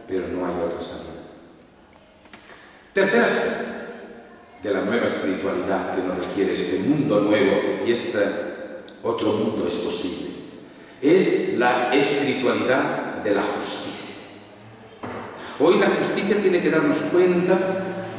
pero no hay otra salida. Tercer aspecto de la nueva espiritualidad que nos requiere este mundo nuevo, y este otro mundo es posible, es la espiritualidad de la justicia. Hoy la justicia tiene que darnos cuenta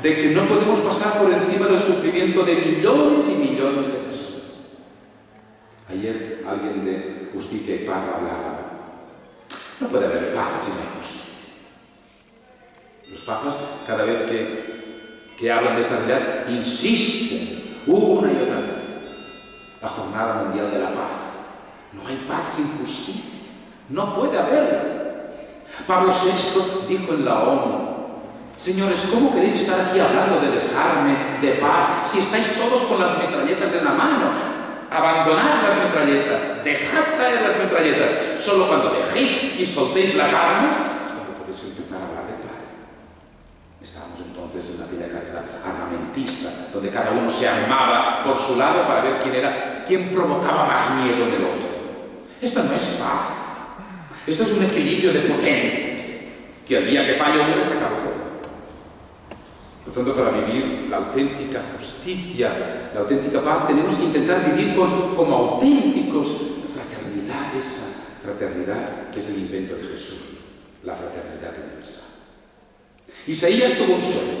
de que no podemos pasar por encima del sufrimiento de millones y millones de personas. Ayer alguien de Justicia y Paz hablaba. No puede haber paz sin la justicia. Los papas, cada vez que hablan de esta realidad, insisten una y otra vez. La Jornada Mundial de la Paz. No hay paz sin justicia. No puede haberla. Pablo VI dijo en la ONU: señores, ¿cómo queréis estar aquí hablando de desarme, de paz, si estáis todos con las metralletas en la mano? Abandonad las metralletas, dejad caer las metralletas. Solo cuando dejéis y soltéis las armas es cuando podéis empezar a hablar de paz. Estábamos entonces en aquella carrera armamentista, donde cada uno se armaba por su lado para ver quién provocaba más miedo del otro. Esto no es paz. Esto es un equilibrio de potencias, que el día que falla uno se acaba todo. Por tanto, para vivir la auténtica justicia, la auténtica paz, tenemos que intentar vivir como auténticos fraternidad, esa fraternidad que es el invento de Jesús, la fraternidad universal. Isaías tuvo un sueño.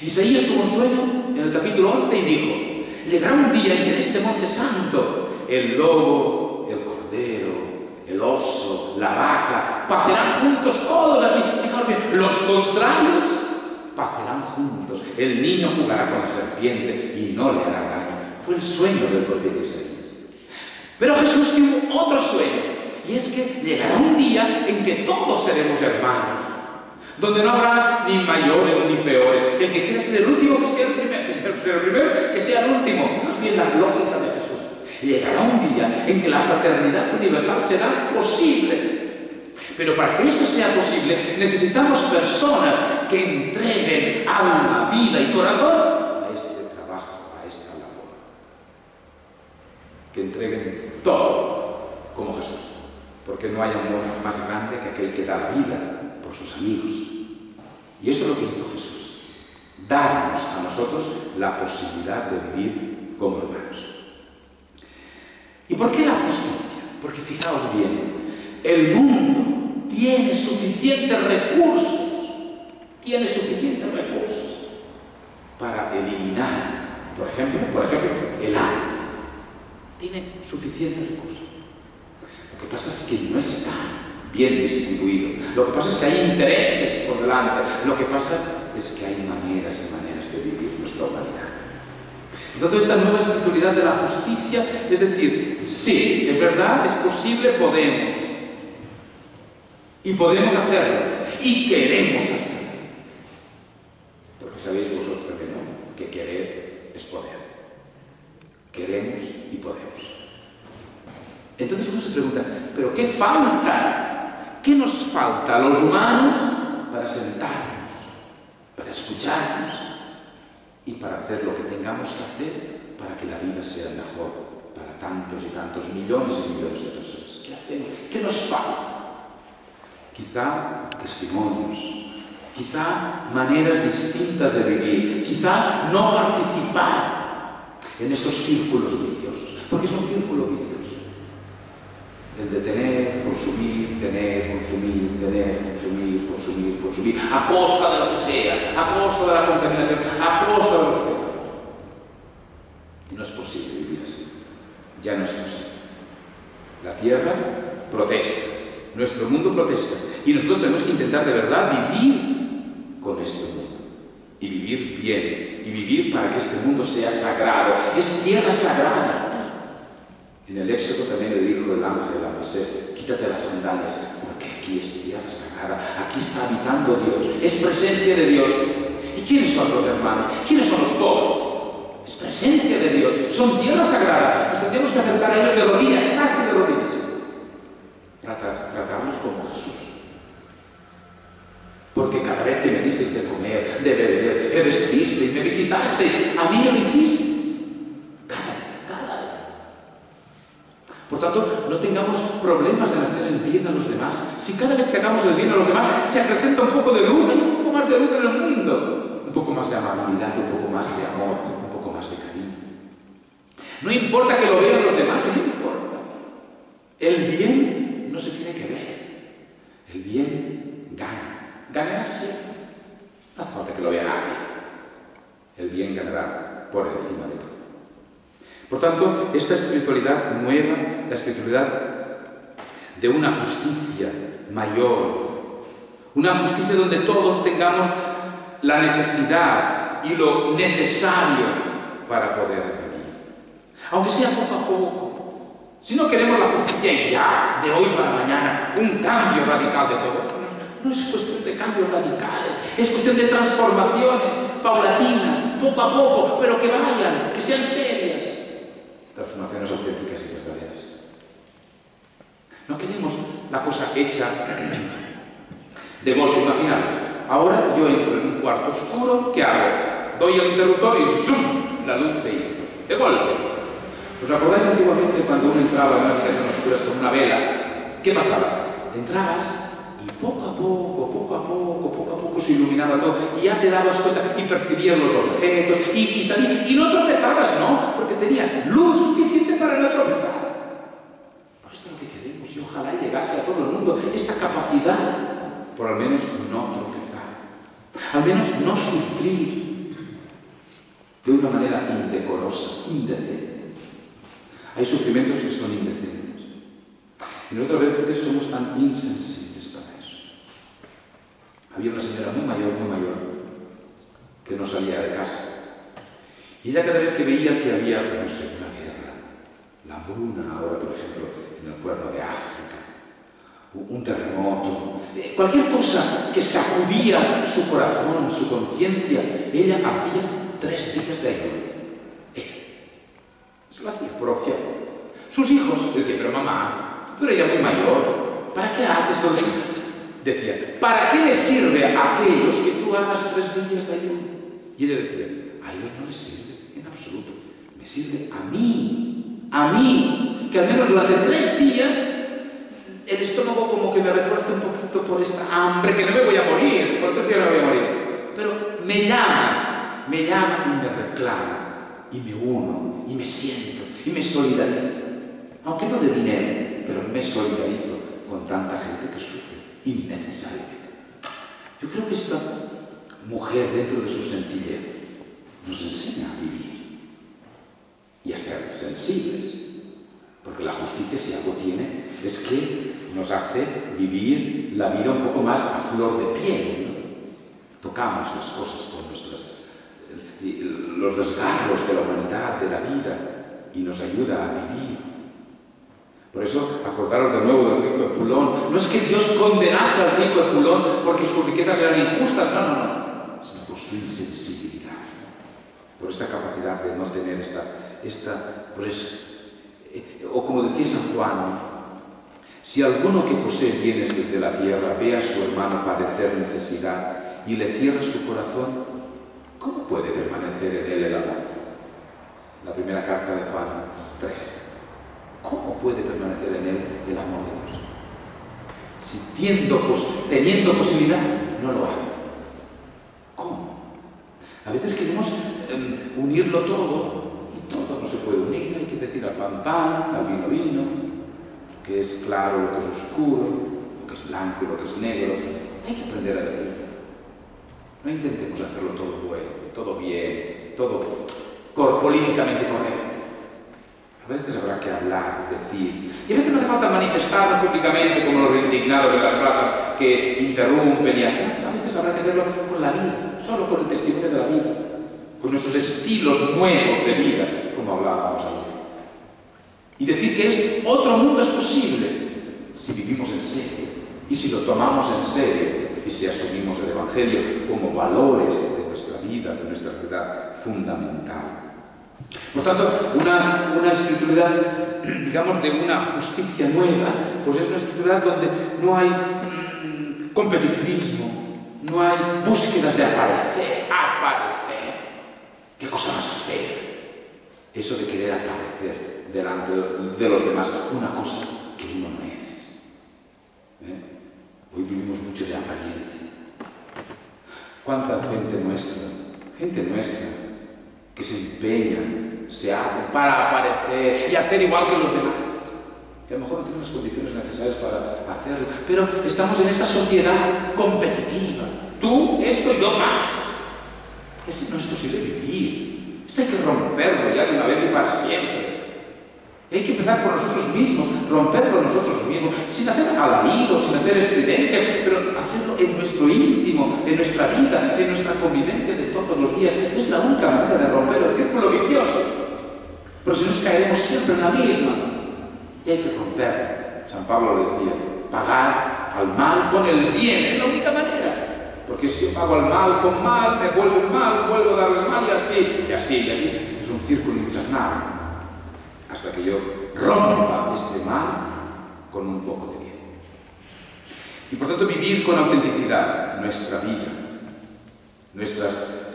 Isaías tuvo un sueño en el capítulo 11 y dijo: llegará un día en que en este monte santo el lobo, el cordero, el oso, la vaca, pacerán juntos todos aquí. Fijaos bien, los contrarios pacerán juntos. El niño jugará con la serpiente y no le hará daño. Fue el sueño del profeta Isaías. Pero Jesús tuvo otro sueño, y es que llegará un día en que todos seremos hermanos, donde no habrá ni mayores ni peores. El que quiera ser el último, que sea el primero, que sea el último. Más bien la lógica de Jesús. Llegará un día en que la fraternidad universal será posible. Pero para que esto sea posible, necesitamos personas que entreguen alma, vida y corazón a este trabajo, a esta labor. Que entreguen todo, como Jesús. Porque no hay amor más grande que aquel que da la vida por sus amigos. Y eso es lo que hizo Jesús. Darnos a nosotros la posibilidad de vivir como hermanos. ¿Y por qué la justicia? Porque fijaos bien, el mundo tiene suficientes recursos para eliminar, por ejemplo, el agua. Tiene suficientes recursos. Lo que pasa es que no está bien distribuido. Lo que pasa es que hay intereses por delante. Lo que pasa es que hay maneras y maneras de vivir nuestra humanidad. Por tanto, esta nueva espiritualidad de la justicia, es decir, sí, es verdad, es posible, podemos. Y podemos hacerlo. Y queremos hacerlo. Porque sabéis vosotros que no, que querer es poder. Queremos y podemos. Entonces uno se pregunta, ¿pero qué falta? ¿Qué nos falta a los humanos para sentarnos, para escucharnos y para hacer lo que tengamos que hacer para que la vida sea mejor para tantos y tantos millones y millones de personas? ¿Qué hacemos? ¿Qué nos falta? Quizá testimonios, quizá maneras distintas de vivir, quizá no participar en estos círculos viciosos, porque es un círculo vicioso. El de tener, consumir, tener, consumir, tener, consumir, consumir, consumir, a costa de lo que sea, a costa de la contaminación, a costa de lo que sea. Y no es posible vivir así. Ya no es posible. La tierra protesta, nuestro mundo protesta, y nosotros tenemos que intentar de verdad vivir con este mundo, y vivir bien, y vivir para que este mundo sea sagrado. Es tierra sagrada. En el Éxodo también le dijo el ángel a Moisés: quítate las sandalias, porque aquí es tierra sagrada, aquí está habitando Dios, es presencia de Dios. ¿Y quiénes son los hermanos? ¿Quiénes son los pobres? Es presencia de Dios, son tierra sagrada. Nos tendríamos que acercar a ellos de rodillas, casi de rodillas. Tratarlos como Jesús. Porque cada vez que me disteis de comer, de beber, me vestisteis, me visitasteis, a mí me lo hicisteis. Cada vez. Por tanto, no tengamos problemas de hacer el bien a los demás? Si cada vez que hagamos el bien a los demás se acrecenta un poco de luz, hay un poco más de luz en el mundo, un poco más de amabilidad, un poco más de amor, un poco más de cariño. No importa que lo vean los demás, no importa. El bien no se tiene que ver. El bien gana. Ganará siempre. No hace falta que lo vea nadie. El bien ganará por encima de todo. Por tanto, esta espiritualidad nueva, la espiritualidad de una justicia mayor, una justicia donde todos tengamos la necesidad y lo necesario para poder vivir. Aunque sea poco a poco. Si no queremos la justicia y ya, de hoy para mañana, un cambio radical de todo. No es cuestión de cambios radicales, es cuestión de transformaciones paulatinas, poco a poco, pero que vayan, que sean serias. Transformaciones auténticas y verdaderas. No queremos la cosa hecha de golpe. Imaginaos, ahora yo entro en un cuarto oscuro, ¿qué hago? Doy el interruptor y ¡zum! La luz se hizo. De golpe. ¿Os acordáis antiguamente cuando uno entraba en una habitación oscura con una vela? ¿Qué pasaba? Entrabas y poco a poco se iluminaba todo y ya te dabas cuenta y percibías los objetos y salías y no tropezabas, ¿no? Porque tenías luz suficiente para no tropezar. Por esto es lo que queremos y ojalá llegase a todo el mundo esta capacidad por al menos no tropezar, al menos no sufrir de una manera indecorosa, indecente. Hay sufrimientos que son indecentes y otras veces somos tan insensibles. Había una señora muy mayor, que no salía de casa. Y ella cada vez que veía que había, pues no sé, una guerra, la hambruna ahora, por ejemplo, en el cuerno de África, un terremoto, cualquier cosa que sacudía su corazón, su conciencia, ella hacía 3 días de ayuno. Se lo hacía por opción. Sus hijos decían, pero mamá, tú eres ya muy mayor, ¿para qué haces todo esto? Decía, ¿para qué les sirve a aquellos que tú hagas 3 días de ayuno? Y ella decía, a ellos no les sirve en absoluto, me sirve a mí, que al menos durante 3 días el estómago como que me retuerce un poquito por esta hambre, que no me voy a morir, por 3 días no me voy a morir, pero me llama y me reclama, y me uno, y me siento, y me solidarizo, aunque no de dinero, pero me solidarizo con tanta gente que sufre innecesariamente. Yo creo que esta mujer, dentro de su sencillez, nos enseña a vivir y a ser sensibles, porque la justicia, si algo tiene, es que nos hace vivir la vida un poco más a flor de piel, ¿no? Tocamos las cosas con los desgarros de la humanidad, de la vida, y nos ayuda a vivir. Por eso, acordaros de nuevo del rico Epulón. No es que Dios condenase al rico Epulón porque sus riquezas eran injustas, no, sino por su insensibilidad, por esta capacidad de no tener por eso. O como decía San Juan, si alguno que posee bienes de la tierra ve a su hermano padecer necesidad y le cierra su corazón, ¿cómo puede permanecer en él el amor? La primera carta de Juan 3. ¿Cómo puede permanecer en él el amor de Dios? Si teniendo posibilidad, no lo hace. ¿Cómo? A veces queremos unirlo todo, y todo no se puede unir. Hay que decir al pan, al vino, lo que es claro, lo que es oscuro, lo que es blanco, lo que es negro. Hay que aprender a decir. No intentemos hacerlo todo bueno, todo bien, todo políticamente correcto. A veces habrá que hablar, decir. Y a veces no hace falta manifestarnos públicamente como los indignados de las plazas que interrumpen y hacen. A veces habrá que hacerlo con la vida, solo con el testimonio de la vida, con nuestros estilos nuevos de vida, como hablábamos ayer. Y decir que otro mundo es posible si vivimos en serio y si lo tomamos en serio y si asumimos el Evangelio como valores de nuestra vida, de nuestra verdad fundamental. Por tanto, una espiritualidad, digamos, de una justicia nueva, pues es una espiritualidad donde no hay competitivismo, no hay búsquedas de aparecer. ¿Qué cosa más fea? Eso de querer aparecer delante de los demás, una cosa que uno no es. apariencia. ¿Cuánta gente nuestra que se empeña, se hace para aparecer y hacer igual que los demás? Que a lo mejor no tienen las condiciones necesarias para hacerlo, pero estamos en esta sociedad competitiva. Tú, esto, yo más. Así no es posible vivir. Esto hay que romperlo ya de una vez y para siempre. Y hay que empezar por nosotros mismos, romperlo nosotros mismos, sin hacer alaridos, sin hacer estridencias, pero hacerlo en nuestro íntimo, en nuestra vida, en nuestra convivencia de todos los días. Es la única manera de romper el círculo vicioso. Pero si nos caeremos siempre en la misma. Y hay que romper. San Pablo le decía, pagar al mal con el bien, es la única manera. Porque si yo pago al mal con mal, me vuelven mal, vuelvo a darles mal y así, y así, y así. Es un círculo infernal. Hasta que yo rompa este mal con un poco de bien. Y por tanto vivir con autenticidad nuestra vida, nuestras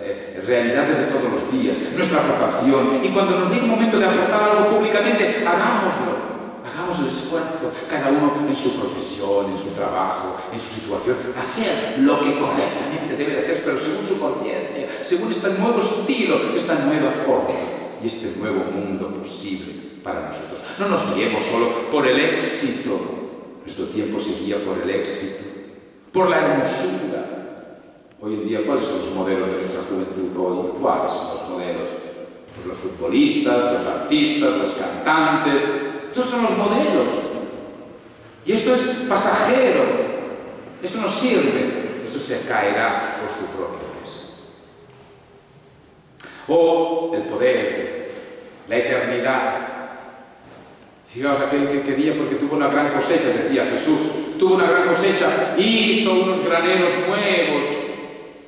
realidades de todos los días, nuestra aportación. Y cuando nos llegue un momento de aportar algo públicamente, hagámoslo. Hagamos el esfuerzo, cada uno en su profesión, en su trabajo, en su situación, hacer lo que correctamente debe de hacer, pero según su conciencia, según este nuevo estilo, esta nueva forma y este nuevo mundo posible para nosotros. No nos guiemos solo por el éxito. Nuestro tiempo se guía por el éxito, por la hermosura. Hoy en día, ¿cuáles son los modelos de nuestra juventud hoy? ¿Cuáles son los modelos? Pues los futbolistas, los artistas, los cantantes. Estos son los modelos. Y esto es pasajero. Eso no sirve. Eso se caerá por su propio peso. O el poder, la eternidad. Fijaos, aquel que quería porque tuvo una gran cosecha, decía Jesús, tuvo una gran cosecha, hizo unos graneros nuevos.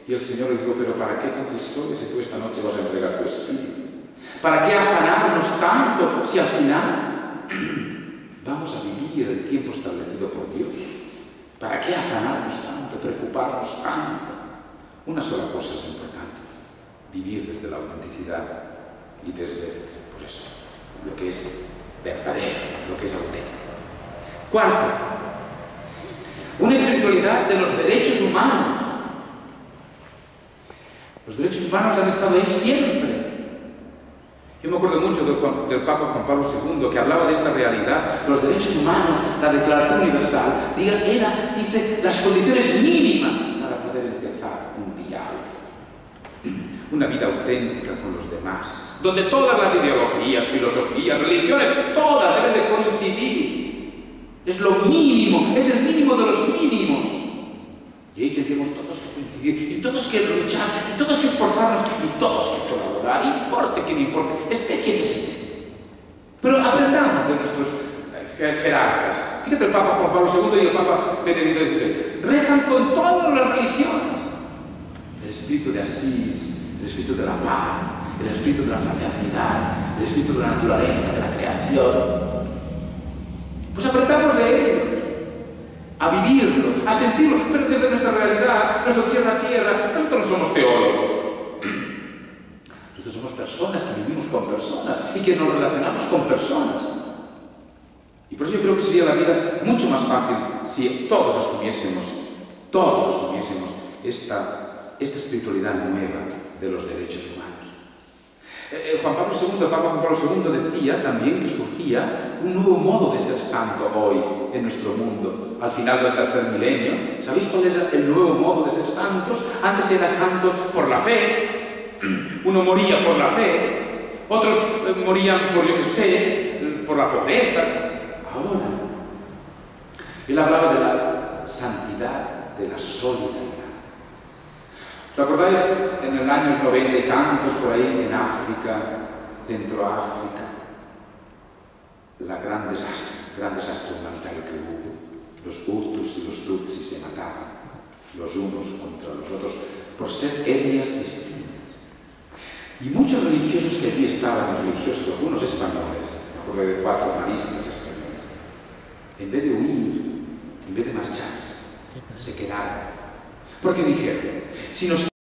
Y el Señor le dijo, pero ¿para qué tanta historia si tú esta noche vas a entregar tu espíritu? ¿Para qué afanarnos tanto si al final vamos a vivir el tiempo establecido por Dios? ¿Para qué afanarnos tanto, preocuparnos tanto? Una sola cosa es importante, vivir desde la autenticidad y desde, por eso, lo que es verdadero, lo que es auténtico. Cuarto, una espiritualidad de los derechos humanos. Los derechos humanos han estado ahí siempre. Yo me acuerdo mucho del Papa Juan Pablo II, que hablaba de esta realidad. Los derechos humanos, la Declaración Universal, era, dice, las condiciones mínimas para poder empezar un diálogo. Una vida auténtica con los demás, donde todas las ideologías, filosofías, religiones, todas deben de coincidir. Es lo mínimo, es el mínimo de los mínimos. Y ahí tendremos todos que coincidir, y todos que luchar, y todos que esforzarnos, y todos que colaborar, importe quien importe, esté quien esté. Pero aprendamos de nuestros jerarcas. Fíjate, el Papa Juan Pablo II y el Papa Benedicto XVI rezan con todas las religiones. El espíritu de Asís, el espíritu de la paz, el espíritu de la fraternidad, el espíritu de la naturaleza, de la creación. Pues aprendamos de ellos, a vivirlo, a sentirlo, pero desde nuestra realidad, nuestra tierra a tierra. Nosotros no somos teólogos. Nosotros somos personas que vivimos con personas y que nos relacionamos con personas. Y por eso yo creo que sería la vida mucho más fácil si todos asumiésemos esta espiritualidad nueva de los derechos humanos. El Papa Juan Pablo II decía también que surgía un nuevo modo de ser santo hoy en nuestro mundo, al final del tercer milenio. ¿Sabéis cuál era el nuevo modo de ser santos? Antes era santo por la fe, uno moría por la fe, otros morían por, yo qué sé, por la pobreza. Ahora, él hablaba de la santidad, de la solidaridad. ¿Os acordáis en el año 90 y tantos por ahí en África, Centroáfrica, la gran desastre humanitario que hubo? Los Hutus y los Tutsis se mataban los unos contra los otros por ser etnias distintas. Y muchos religiosos que allí estaban, religiosos, algunos españoles, me acuerdo de 4 maristas españoles, en vez de huir, en vez de marcharse, se quedaron. Porque dijeron, si nos